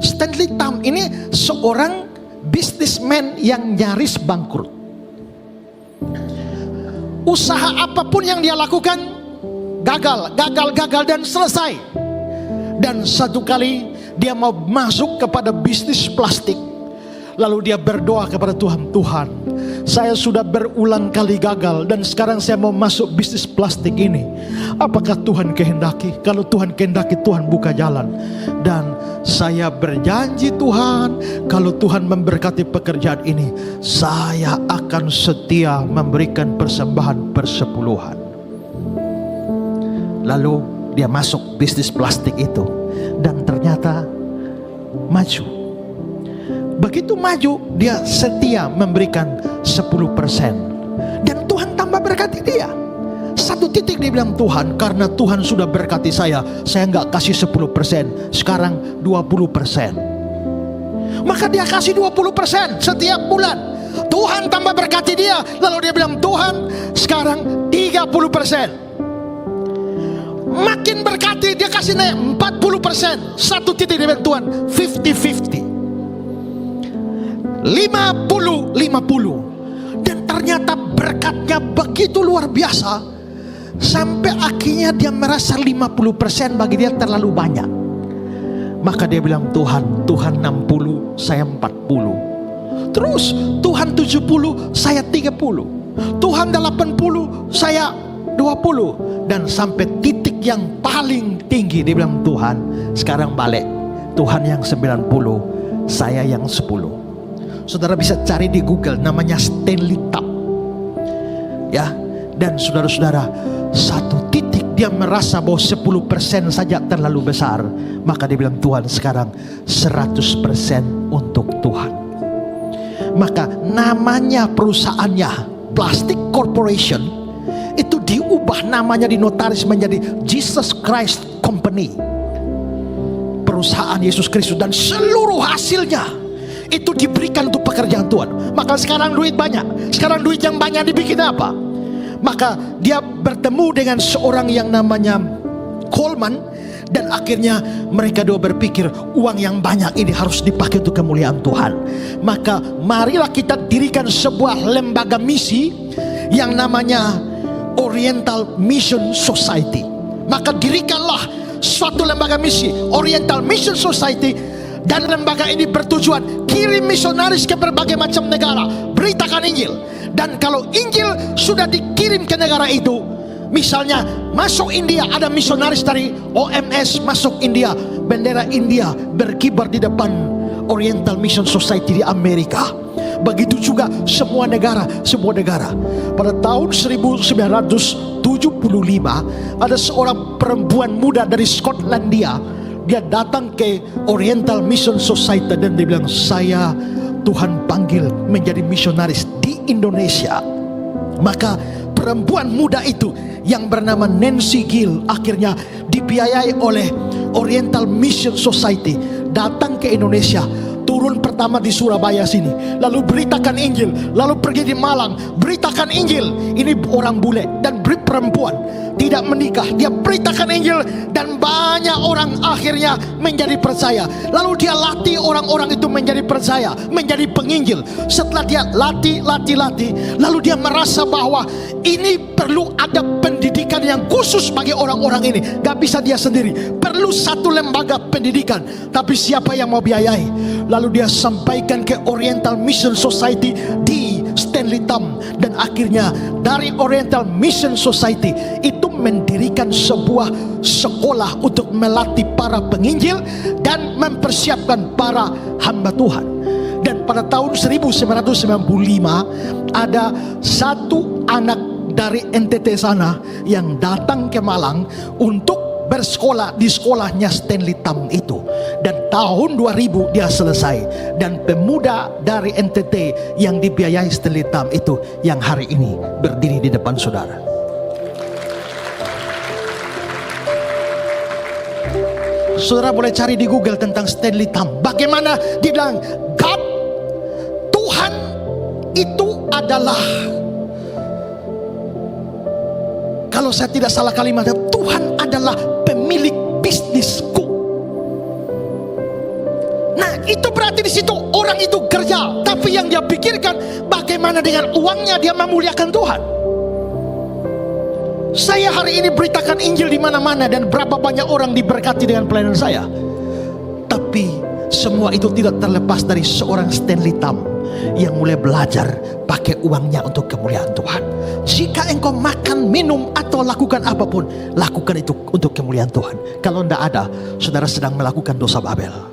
Stanley Tam ini seorang businessman yang nyaris bangkrut. Usaha apapun yang dia lakukan gagal dan selesai. Dan satu kali dia mau masuk kepada bisnis plastik. Lalu dia berdoa kepada Tuhan, Tuhan, saya sudah berulang kali gagal dan sekarang saya mau masuk bisnis plastik ini. Apakah Tuhan kehendaki? Kalau Tuhan kehendaki, Tuhan buka jalan. Dan saya berjanji Tuhan, kalau Tuhan memberkati pekerjaan ini, saya akan setia memberikan persembahan persepuluhan. Lalu dia masuk bisnis plastik itu dan ternyata maju. Begitu maju, dia setia memberikan 10%. Dan Tuhan tambah berkati dia. Satu titik dia bilang, Tuhan, karena Tuhan sudah berkati saya nggak kasih 10%, sekarang 20%. Maka dia kasih 20% setiap bulan. Tuhan tambah berkati dia. Lalu dia bilang, Tuhan, sekarang 30%. Makin berkati, dia kasih naik 40%. Satu titik dia bilang, Tuhan, 50-50. 50-50. Dan ternyata berkatnya begitu luar biasa, sampai akhirnya dia merasa 50% bagi dia terlalu banyak. Maka dia bilang, Tuhan 60, saya 40. Terus Tuhan 70, saya 30. Tuhan 80, saya 20. Dan sampai titik yang paling tinggi dia bilang, Tuhan sekarang balik, Tuhan yang 90, saya yang 10. Saudara bisa cari di Google, namanya Stanley Tam. Ya, dan saudara-saudara, satu titik dia merasa bahwa 10% saja terlalu besar. Maka dia bilang, Tuhan sekarang 100% untuk Tuhan. Maka namanya perusahaannya Plastic Corporation itu diubah namanya di notaris menjadi Jesus Christ Company, perusahaan Yesus Kristus. Dan seluruh hasilnya itu diberikan untuk pekerjaan Tuhan. Maka sekarang duit banyak. Sekarang duit yang banyak dibikin apa? Maka dia bertemu dengan seorang yang namanya Coleman. Dan akhirnya mereka dua berpikir, uang yang banyak ini harus dipakai untuk kemuliaan Tuhan. Maka marilah kita dirikan sebuah lembaga misi yang namanya Oriental Mission Society. Maka dirikanlah suatu lembaga misi, Oriental Mission Society. Dan lembaga ini bertujuan kirim misionaris ke berbagai macam negara, beritakan Injil. Dan kalau Injil sudah dikirim ke negara itu, misalnya masuk India, ada misionaris dari OMS masuk India, bendera India berkibar di depan Oriental Mission Society di Amerika. Begitu juga semua negara. Pada tahun 1975 ada seorang perempuan muda dari Skotlandia. Dia datang ke Oriental Mission Society dan dia bilang, saya Tuhan panggil menjadi misionaris di Indonesia. Maka perempuan muda itu yang bernama Nancy Gill akhirnya dibiayai oleh Oriental Mission Society datang ke Indonesia. Turun pertama di Surabaya sini, lalu beritakan Injil, lalu pergi di Malang, beritakan Injil. Ini orang bule dan perempuan tidak menikah, dia beritakan Injil dan banyak orang akhirnya menjadi percaya. Lalu dia latih orang-orang itu menjadi percaya, menjadi penginjil. Setelah dia latih, lalu dia merasa bahwa ini perlu ada pendidikan yang khusus bagi orang-orang ini. Gak bisa dia sendiri, perlu satu lembaga pendidikan. Tapi siapa yang mau biayai? Lalu dia sampaikan ke Oriental Mission Society di Stanley Tam. Dan akhirnya dari Oriental Mission Society itu mendirikan sebuah sekolah untuk melatih para penginjil dan mempersiapkan para hamba Tuhan. Dan pada tahun 1995 ada satu anak dari NTT sana yang datang ke Malang untuk bersekolah di sekolahnya Stanley Tam itu. Dan tahun 2000 dia selesai. Dan pemuda dari NTT yang dibiayai Stanley Tam itu yang hari ini berdiri di depan saudara. Saudara boleh cari di Google tentang Stanley Tam. Bagaimana dia bilang, God, Tuhan itu adalah, kalau saya tidak salah kalimatnya, Tuhan adalah pemilik bisnisku. Nah, itu berarti di situ orang itu kerja, tapi yang dia pikirkan bagaimana dengan uangnya dia memuliakan Tuhan. Saya hari ini beritakan Injil di mana-mana dan berapa banyak orang diberkati dengan pelayanan saya. Tapi semua itu tidak terlepas dari seorang Stanley Tam yang mulai belajar pakai uangnya untuk kemuliaan Tuhan. Jika engkau makan, minum atau lakukan apapun, lakukan itu untuk kemuliaan Tuhan. Kalau tidak ada, saudara sedang melakukan dosa Babel.